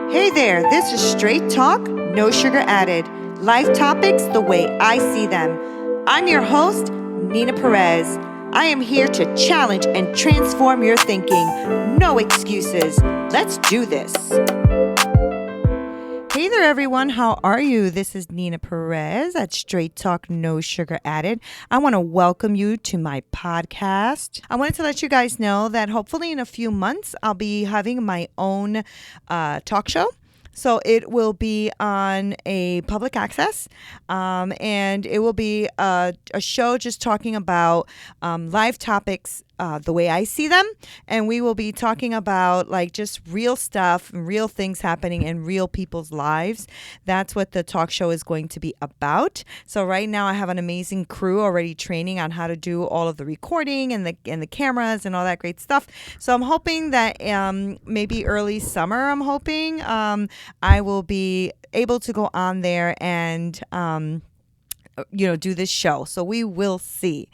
Hey there, this is Straight Talk, No Sugar Added. Life topics the way I see them. I'm your host, Nina Perez. I am here to challenge and transform your thinking. No excuses. Let's do this. Hey there, everyone. How are you? This is Nina Perez at Straight Talk, No Sugar Added. I want to welcome you to my podcast. I wanted to let you guys know that hopefully in a few months, I'll be having my own talk show. So it will be on a public access, and it will be a show just talking about live topics the way I see them. And we will be talking about like just real stuff, real things happening in real people's lives. That's what the talk show is going to be about. So right now I have an amazing crew already training on how to do all of the recording and the cameras and all that great stuff. So I'm hoping that maybe early summer, I will be able to go on there and do this show. So we will see.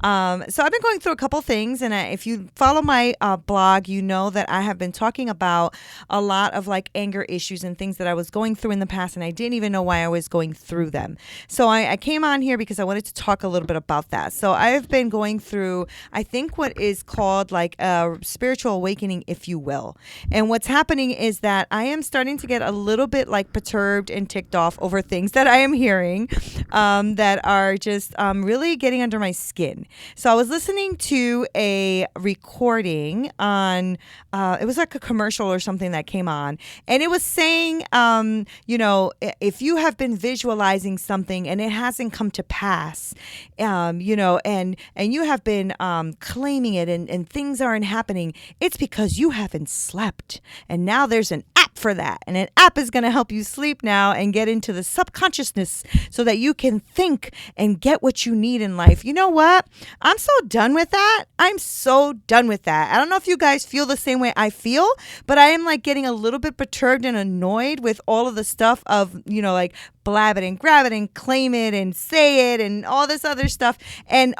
So I've been going through a couple things, and if you follow my blog, you know that I have been talking about a lot of like anger issues and things that I was going through in the past, and I didn't even know why I was going through them. So I came on here because I wanted to talk a little bit about that. So I've been going through, I think, what is called like a spiritual awakening, if you will. And what's happening is that I am starting to get a little bit like perturbed and ticked off over things that I am hearing. That are just really getting under my skin. So I was listening to a recording on, it was like a commercial or something that came on, and it was saying, if you have been visualizing something and it hasn't come to pass, and you have been claiming it and things aren't happening, it's because you haven't slept. And now there's an app for that, and an app is going to help you sleep now and get into the subconsciousness so that you can think and get what you need in life. You know what? I'm so done with that. I'm so done with that. I don't know if you guys feel the same way I feel, but I am like getting a little bit perturbed and annoyed with all of the stuff of, like blab it and grab it and claim it and say it and all this other stuff. And,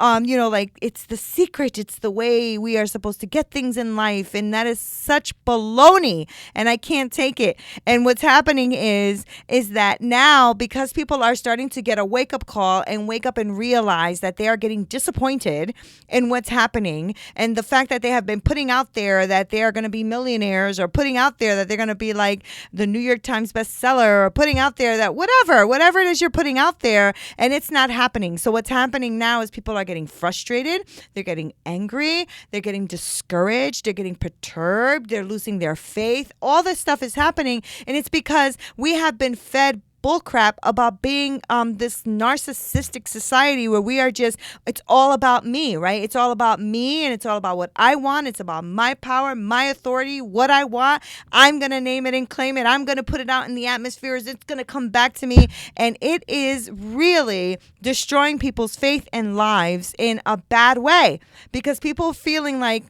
it's the secret. It's the way we are supposed to get things in life. And that is such baloney. And I can't take it. And what's happening is that now, because people are starting to get a wake-up call and wake up and realize that they are getting disappointed in what's happening, and the fact that they have been putting out there that they are going to be millionaires, or putting out there that they're going to be like the New York Times bestseller, or putting out there that whatever it is you're putting out there, and it's not happening. So what's happening now is people are getting frustrated, they're getting angry, they're getting discouraged, they're getting perturbed, they're losing their faith. All this stuff is happening, and it's because we have been fed bullcrap about being this narcissistic society where we are just, it's all about me, right? It's all about me, and it's all about what I want. It's about my power, my authority, what I want. I'm going to name it and claim it. I'm going to put it out in the atmosphere. It's going to come back to me. And it is really destroying people's faith and lives in a bad way, because people feeling like,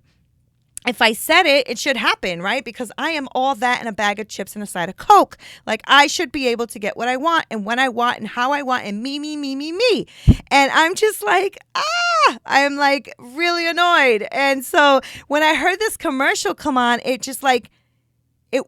if I said it, it should happen, right? Because I am all that and a bag of chips and a side of Coke. Like, I should be able to get what I want and when I want and how I want, and me. And I'm just like, I am like really annoyed. And so when I heard this commercial come on, it just like, I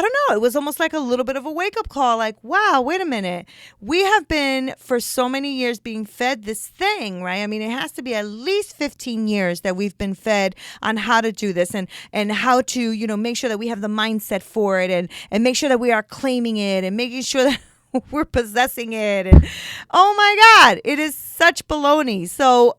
don't know, it was almost like a little bit of a wake-up call, like, wow, wait a minute. We have been for so many years being fed this thing, right? I mean, it has to be at least 15 years that we've been fed on how to do this and how to, make sure that we have the mindset for it, and make sure that we are claiming it and making sure that we're possessing it. And oh my God, it is such baloney. So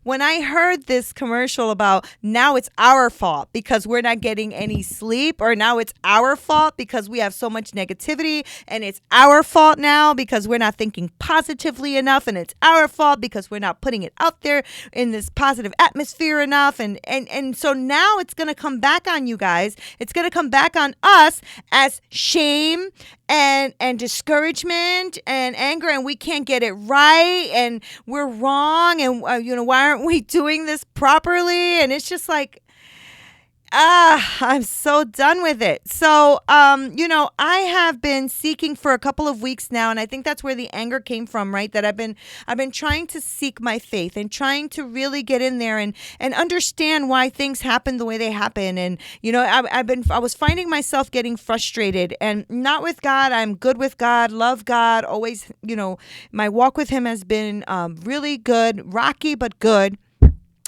when I heard this commercial about now it's our fault because we're not getting any sleep, or now it's our fault because we have so much negativity, and it's our fault now because we're not thinking positively enough, and it's our fault because we're not putting it out there in this positive atmosphere enough, and so now it's going to come back on you guys. It's going to come back on us as shame and discouragement and anger, and we can't get it right, and we're wrong, and why aren't we doing this properly? And it's just like, I'm so done with it. So, I have been seeking for a couple of weeks now, and I think that's where the anger came from, right? That I've been trying to seek my faith and trying to really get in there and understand why things happen the way they happen. And I was finding myself getting frustrated, and not with God. I'm good with God, love God, always. My walk with Him has been really good, rocky but good.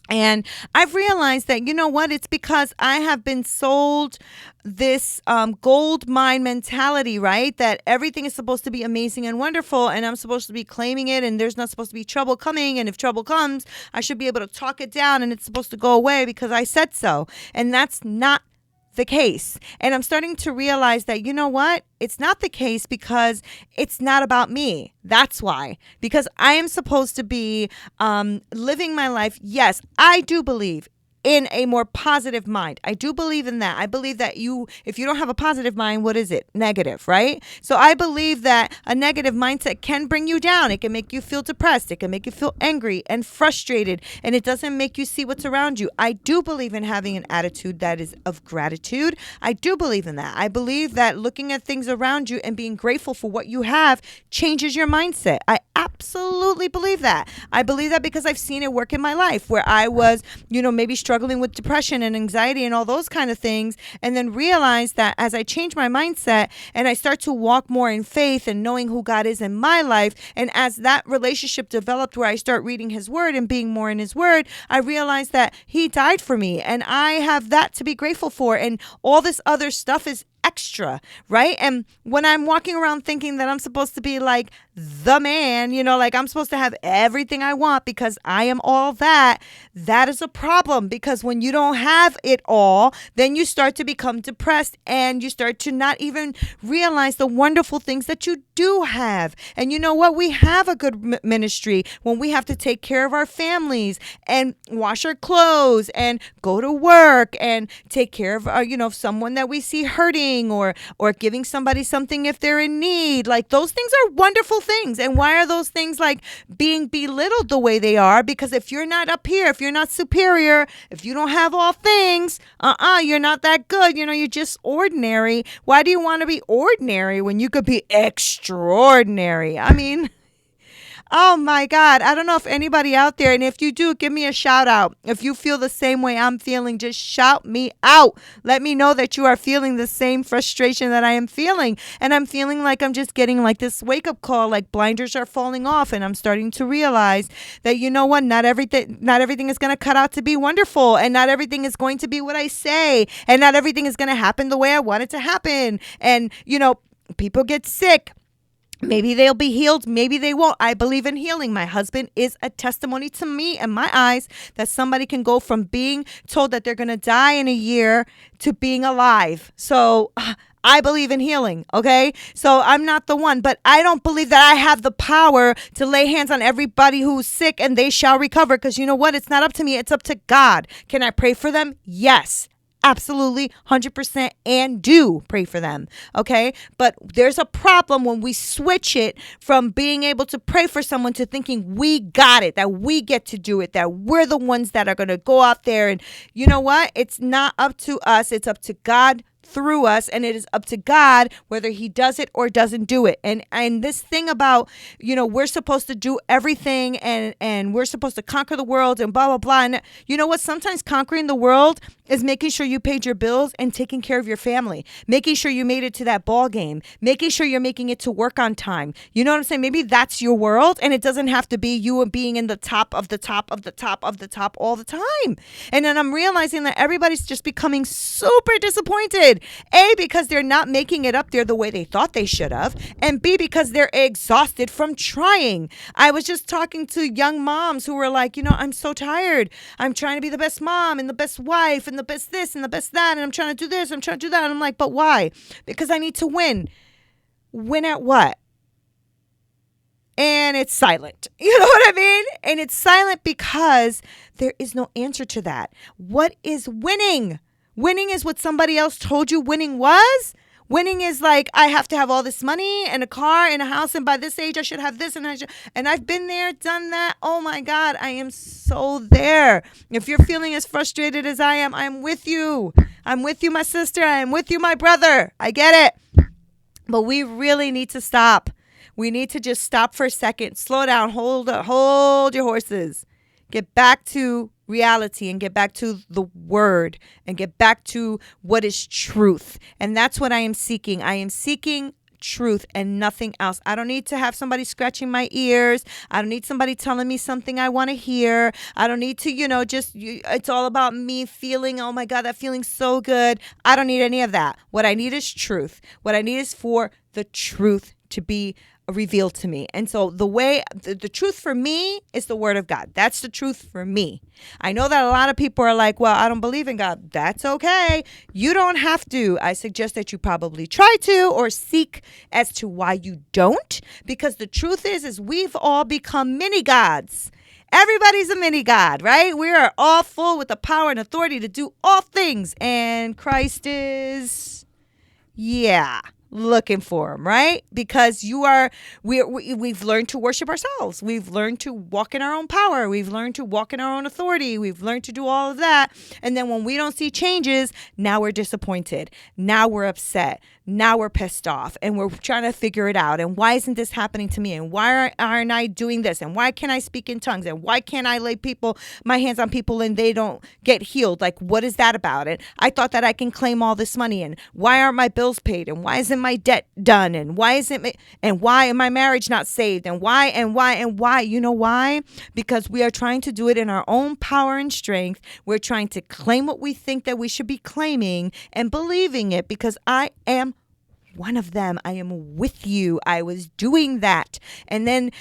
And I've realized that, you know what, it's because I have been sold this gold mine mentality, right? That everything is supposed to be amazing and wonderful, and I'm supposed to be claiming it, and there's not supposed to be trouble coming. And if trouble comes, I should be able to talk it down, and it's supposed to go away because I said so. And that's not the case. And I'm starting to realize that, you know what? It's not the case because it's not about me. That's why. Because I am supposed to be living my life. Yes, I do believe in a more positive mind. I do believe in that. I believe that if you don't have a positive mind, what is it? Negative, right? So I believe that a negative mindset can bring you down. It can make you feel depressed. It can make you feel angry and frustrated, and it doesn't make you see what's around you. I do believe in having an attitude that is of gratitude. I do believe in that. I believe that looking at things around you and being grateful for what you have changes your mindset. I absolutely believe that. I believe that because I've seen it work in my life where I was, maybe struggling with depression and anxiety and all those kind of things, and then realize that as I change my mindset and I start to walk more in faith and knowing who God is in my life, and as that relationship developed where I start reading His Word and being more in His Word, I realized that He died for me, and I have that to be grateful for, and all this other stuff is extra, right? And when I'm walking around thinking that I'm supposed to be like the man, like I'm supposed to have everything I want because I am all that is a problem, because when you don't have it all, then you start to become depressed and you start to not even realize the wonderful things that you do have. And you know what? We have a good ministry when we have to take care of our families and wash our clothes and go to work and take care of, someone that we see hurting, or giving somebody something if they're in need. Like, those things are wonderful things. And why are those things like being belittled the way they are? Because if you're not up here, if you're not superior, if you don't have all things, you're not that good. You're just ordinary. Why do you want to be ordinary when you could be extraordinary? I mean, oh my God. I don't know if anybody out there, and if you do, give me a shout out. If you feel the same way I'm feeling, just shout me out. Let me know that you are feeling the same frustration that I am feeling. And I'm feeling like I'm just getting like this wake up call, like blinders are falling off, and I'm starting to realize that, you know what, not everything is going to cut out to be wonderful, and not everything is going to be what I say, and not everything is going to happen the way I want it to happen. And, people get sick. Maybe they'll be healed. Maybe they won't. I believe in healing. My husband is a testimony to me and my eyes that somebody can go from being told that they're going to die in a year to being alive. So I believe in healing. Okay. So I'm not the one, but I don't believe that I have the power to lay hands on everybody who's sick and they shall recover. Because you know what? It's not up to me. It's up to God. Can I pray for them? Yes. Absolutely, 100%, and do pray for them, okay? But there's a problem when we switch it from being able to pray for someone to thinking we got it, that we get to do it, that we're the ones that are going to go out there. And you know what? It's not up to us. It's up to God through us, and it is up to God whether He does it or doesn't do it. And this thing about, we're supposed to do everything and we're supposed to conquer the world and blah, blah, blah. And you know what? Sometimes conquering the world is making sure you paid your bills and taking care of your family, making sure you made it to that ball game, making sure you're making it to work on time. You know what I'm saying? Maybe that's your world, and it doesn't have to be you being in the top of the top of the top of the top all the time. And then I'm realizing that everybody's just becoming super disappointed. A, because they're not making it up there the way they thought they should have, and B, because they're exhausted from trying. I was just talking to young moms who were like, I'm so tired. I'm trying to be the best mom and the best wife and the best this and the best that, and I'm trying to do this, I'm trying to do that. And I'm like, but why? Because I need to win. Win at what? And it's silent. You know what I mean? And it's silent because there is no answer to that. What is winning? Winning is what somebody else told you winning was. Winning is like, I have to have all this money and a car and a house, and by this age I should have this, and I've been there, done that. Oh my God, I am so there. If you're feeling as frustrated as I am, I'm with you. I'm with you, my sister. I'm with you, my brother. I get it. But we really need to stop. We need to just stop for a second, slow down, hold your horses. Get back to reality and get back to the word and get back to what is truth. And that's what I am seeking. I am seeking truth and nothing else. I don't need to have somebody scratching my ears. I don't need somebody telling me something I want to hear. I don't need to, it's all about me feeling, oh my God, that feeling's so good. I don't need any of that. What I need is truth. What I need is for the truth to be revealed to me. And so the truth for me is the word of God. That's the truth for me. I know that a lot of people are like, well, I don't believe in God. That's okay. You don't have to. I suggest that you probably try to or seek as to why you don't, because the truth is we've all become mini gods. Everybody's a mini God, right? We are all full with the power and authority to do all things. And Christ is, looking for him, right? Because we've learned to worship ourselves. We've learned to walk in our own power. We've learned to walk in our own authority. We've learned to do all of that. And then when we don't see changes, now we're disappointed. Now we're upset. Now we're pissed off and we're trying to figure it out. And why isn't this happening to me? And why aren't I doing this? And why can't I speak in tongues? And why can't I lay my hands on people and they don't get healed? Like, what is that about? And I thought that I can claim all this money. And why aren't my bills paid? And why isn't my debt done? And why am my marriage not saved? And why? You know why? Because we are trying to do it in our own power and strength. We're trying to claim what we think that we should be claiming and believing it, because I am one of them. I am with you. I was doing that. And then,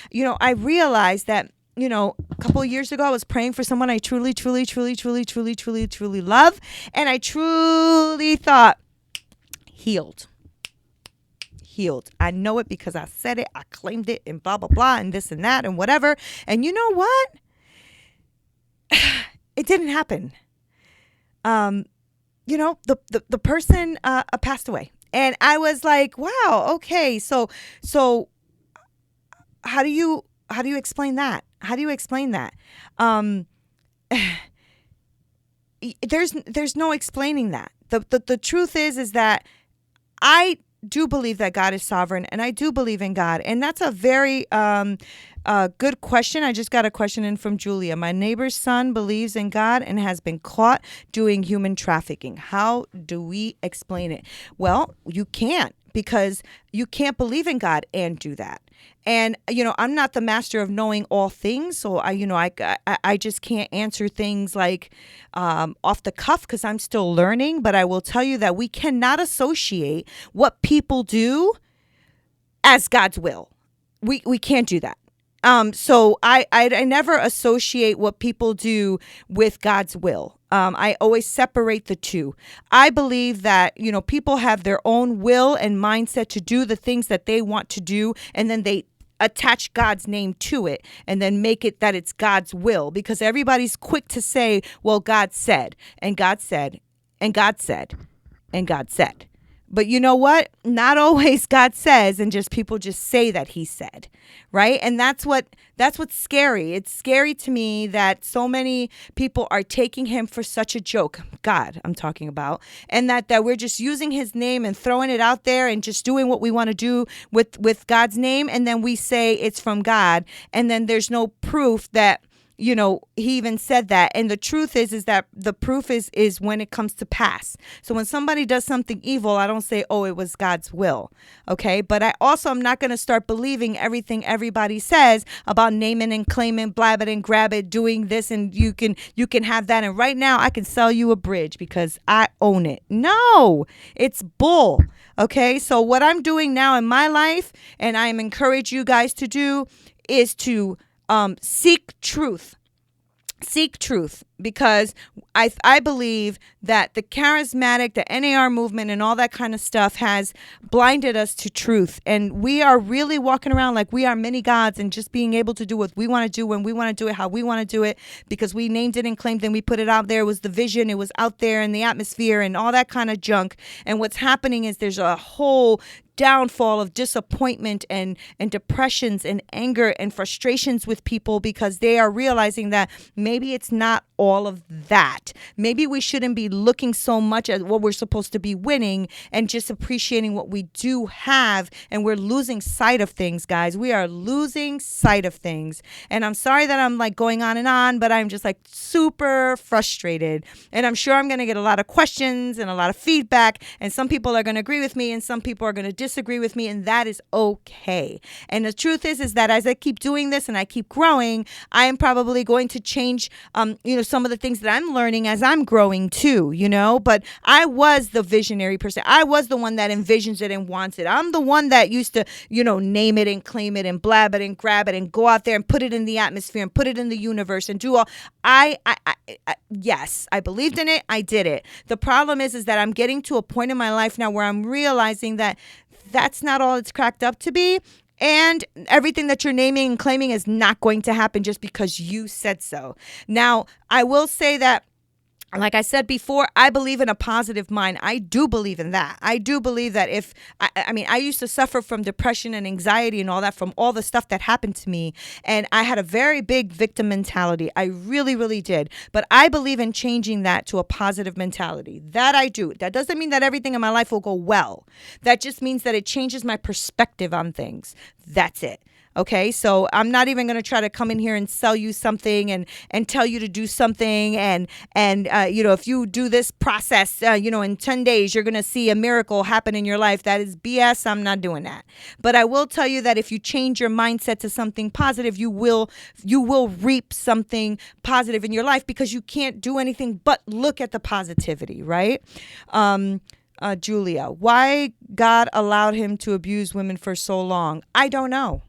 I realized that, a couple of years ago, I was praying for someone I truly, truly, truly, truly, truly, truly, truly love. And I truly thought, healed. I know it because I said it. I claimed it and blah, blah, blah, and this and that and whatever. And you know what? It didn't happen. The person passed away. And I was like, wow, okay. So how do you explain that? How do you explain that? There's no explaining that. The truth is that I do believe that God is sovereign, and I do believe in God. And that's a very good question. I just got a question in from Julia. My neighbor's son believes in God and has been caught doing human trafficking. How do we explain it? Well, you can't, because you can't believe in God and do that. And, I'm not the master of knowing all things. So I just can't answer things like off the cuff, because I'm still learning. But I will tell you that we cannot associate what people do as God's will. We can't do that. So I never associate what people do with God's will. I always separate the two. I believe that, people have their own will and mindset to do the things that they want to do, and then they attach God's name to it and then make it that it's God's will, because everybody's quick to say, well, God said, and God said, and God said, and God said. But you know what? Not always God says, and just people just say that he said, right? And that's what's scary. It's scary to me that so many people are taking him for such a joke. God, I'm talking about. And that we're just using his name and throwing it out there and just doing what we want to do with God's name. And then we say it's from God. And then there's no proof that, he even said that. And the truth is that the proof is when it comes to pass. So when somebody does something evil, I don't say, oh, it was God's will. Okay. But I also am not going to start believing everything everybody says about naming and claiming, blab it and grab it, doing this, and you can have that. And right now I can sell you a bridge because I own it. No, it's bull. Okay. So what I'm doing now in my life, and I am encourage you guys to do, is to seek truth. Seek truth, because I believe that the charismatic, the NAR movement and all that kind of stuff has blinded us to truth. And we are really walking around like we are many gods and just being able to do what we want to do when we want to do it, how we want to do it, because we named it and claimed it and we put it out there. It was the vision. It was out there in the atmosphere and all that kind of junk. And what's happening is there's a whole downfall of disappointment and depressions and anger and frustrations with people because they are realizing that maybe it's not all of that. Maybe we shouldn't be looking so much at what we're supposed to be winning and just appreciating what we do have. And we're losing sight of things, guys. We are losing sight of things. And I'm sorry that I'm like going on, but I'm just like super frustrated. And I'm sure I'm going to get a lot of questions and a lot of feedback. And some people are going to agree with me and some people are going to disagree with me, and that is okay. And the truth is that as I keep doing this and I keep growing, I am probably going to change, some of the things that I'm learning as I'm growing too, but I was the visionary person. I was the one that envisions it and wants it. I'm the one that used to, name it and claim it and blab it and grab it and go out there and put it in the atmosphere and put it in the universe and do all. Yes, I believed in it. I did it. The problem is that I'm getting to a point in my life now where I'm realizing that that's not all it's cracked up to be. And everything that you're naming and claiming is not going to happen just because you said so. Now, I will say that, like I said before, I believe in a positive mind. I do believe in that. I do believe that I used to suffer from depression and anxiety and all that from all the stuff that happened to me. And I had a very big victim mentality. I really, really did. But I believe in changing that to a positive mentality. That I do. That doesn't mean that everything in my life will go well. That just means that it changes my perspective on things. That's it. Okay, so I'm not even going to try to come in here and sell you something and tell you to do something. And if you do this process, in 10 days, you're going to see a miracle happen in your life. That is BS. I'm not doing that. But I will tell you that if you change your mindset to something positive, you will reap something positive in your life because you can't do anything but look at the positivity, right? Julia, why God allowed him to abuse women for so long? I don't know.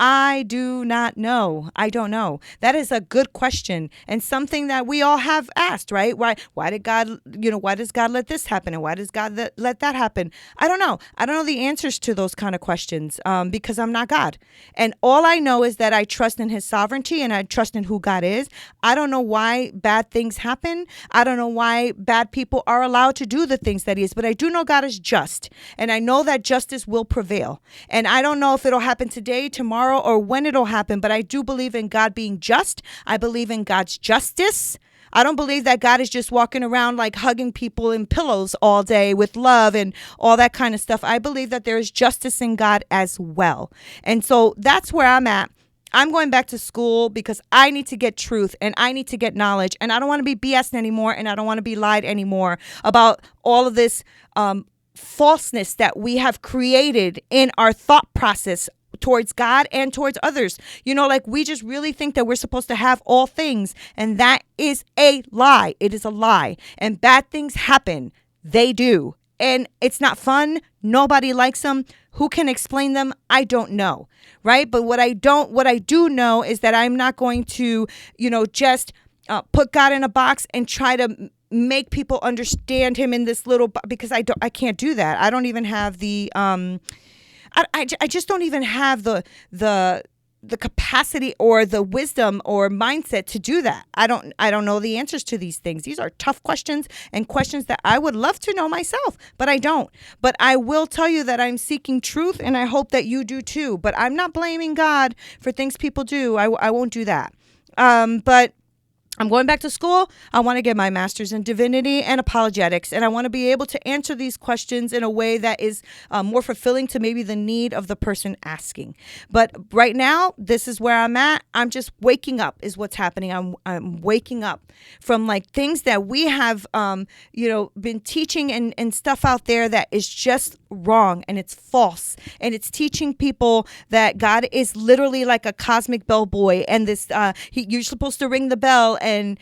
I do not know. I don't know. That is a good question and something that we all have asked, right? Why did God, why does God let this happen? And why does God let that happen? I don't know. I don't know the answers to those kind of questions because I'm not God. And all I know is that I trust in his sovereignty and I trust in who God is. I don't know why bad things happen. I don't know why bad people are allowed to do the things that he is, but I do know God is just. And I know that justice will prevail. And I don't know if it'll happen today, tomorrow, or when it'll happen, but I do believe in God being just. I believe in God's justice. I don't believe that God is just walking around like hugging people in pillows all day with love and all that kind of stuff. I believe that there is justice in God as well. And so that's where I'm at. I'm going back to school because I need to get truth and I need to get knowledge, and I don't want to be BS'd anymore, and I don't want to be lied anymore about all of this falseness that we have created in our thought process towards God and towards others. We just really think that we're supposed to have all things, and that is a lie. It is a lie. And bad things happen. They do. And it's not fun. Nobody likes them. Who can explain them? I don't know. Right? But what I do know is that I'm not going to, just put God in a box and try to make people understand him in this little because I can't do that. I don't even have the I just don't even have the capacity or the wisdom or mindset to do that. I don't know the answers to these things. These are tough questions and questions that I would love to know myself, but I don't. But I will tell you that I'm seeking truth, and I hope that you do too. But I'm not blaming God for things people do. I won't do that. But I'm going back to school. I want to get my master's in divinity and apologetics, and I want to be able to answer these questions in a way that is more fulfilling to maybe the need of the person asking. But right now, this is where I'm at. I'm just waking up is what's happening. I'm waking up from like things that we have, been teaching and stuff out there that is just wrong and it's false. And it's teaching people that God is literally like a cosmic bellboy, and this you're supposed to ring the bell and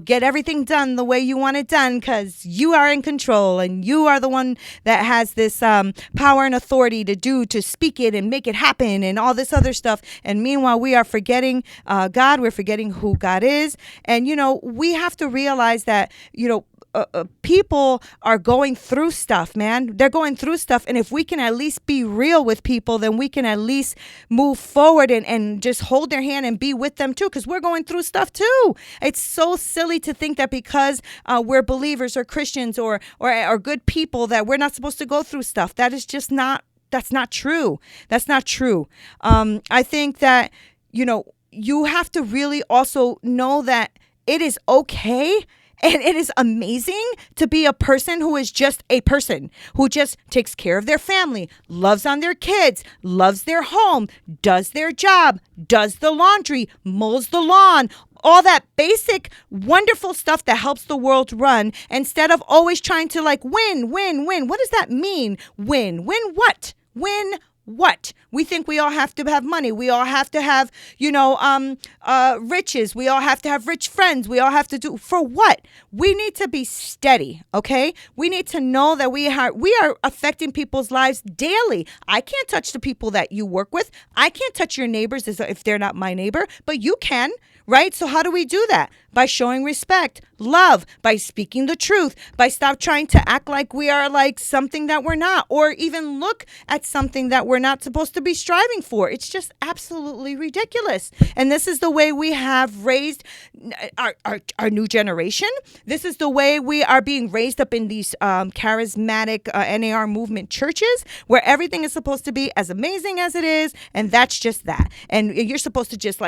get everything done the way you want it done because you are in control and you are the one that has this power and authority to speak it and make it happen and all this other stuff. And meanwhile, we are forgetting God. We're forgetting who God is. And, we have to realize that, people are going through stuff, man. They're going through stuff. And if we can at least be real with people, then we can at least move forward and just hold their hand and be with them too, because we're going through stuff too. It's so silly to think that because we're believers or Christians or good people that we're not supposed to go through stuff. That's not true. That's not true. I think that, you have to really also know that it is okay. And it is amazing to be a person who is just a person, who just takes care of their family, loves on their kids, loves their home, does their job, does the laundry, mows the lawn, all that basic, wonderful stuff that helps the world run, instead of always trying to win. What does that mean? Win what? Win what? We think we all have to have money. We all have to have, riches. We all have to have rich friends. We all have to do for what? We need to be steady. Okay. We need to know that we are affecting people's lives daily. I can't touch the people that you work with. I can't touch your neighbors if they're not my neighbor, but you can. Right? So how do we do that? By showing respect, love, by speaking the truth, by stop trying to act like we are like something that we're not, or even look at something that we're not supposed to be striving for. It's just absolutely ridiculous. And this is the way we have raised our new generation. This is the way we are being raised up in these charismatic NAR movement churches, where everything is supposed to be as amazing as it is. And that's just that. And you're supposed to just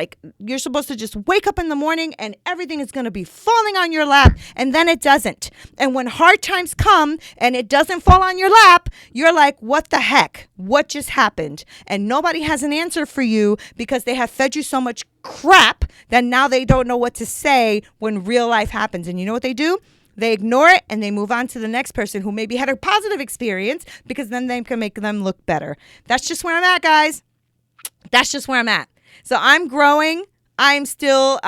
wake up in the morning and everything is going to be falling on your lap, and then it doesn't. And when hard times come and it doesn't fall on your lap, you're like, what the heck? What just happened? And nobody has an answer for you because they have fed you so much crap that now they don't know what to say when real life happens. And you know what they do? They ignore it and they move on to the next person who maybe had a positive experience, because then they can make them look better. That's just where I'm at, guys. That's just where I'm at. So I'm growing. I'm still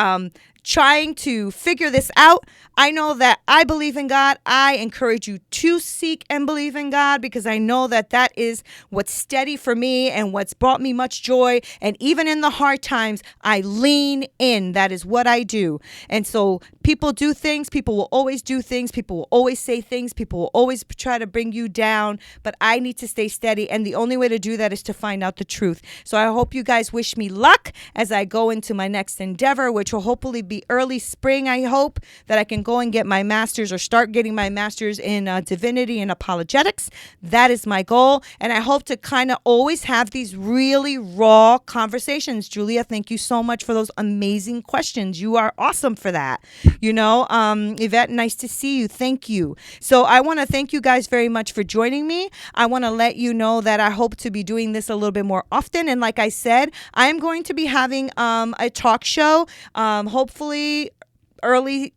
trying to figure this out. I know that I believe in God. I encourage you to seek and believe in God, because I know that that is what's steady for me and what's brought me much joy. And even in the hard times, I lean in. That is what I do. And so people do things. People will always do things. People will always say things. People will always try to bring you down. But I need to stay steady. And the only way to do that is to find out the truth. So I hope you guys wish me luck as I go into my next endeavor, which will hopefully be early spring. I hope that I can go and get my master's, or start getting my master's in divinity and apologetics. That is my goal. And I hope to kind of always have these really raw conversations. Julia, thank you so much for those amazing questions. You are awesome for that. Yvette, nice to see you. Thank you. So I want to thank you guys very much for joining me. I want to let you know that I hope to be doing this a little bit more often. And like I said, I'm going to be having a talk show, hopefully early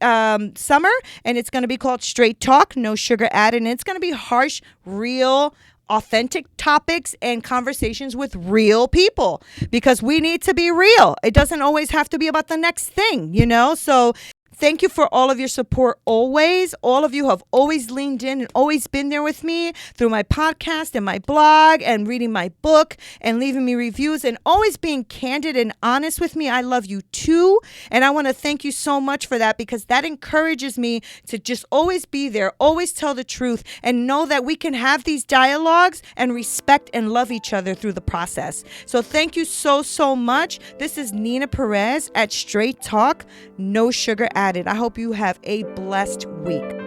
summer, and it's going to be called Straight Talk, No Sugar Added, and it's going to be harsh, real, authentic topics and conversations with real people, because we need to be real. It doesn't always have to be about the next thing, So thank you for all of your support always. All of you have always leaned in and always been there with me through my podcast and my blog and reading my book and leaving me reviews and always being candid and honest with me. I love you too. And I want to thank you so much for that, because that encourages me to just always be there, always tell the truth, and know that we can have these dialogues and respect and love each other through the process. So thank you so, so much. This is Nina Perez at Straight Talk, No Sugar Added. I hope you have a blessed week.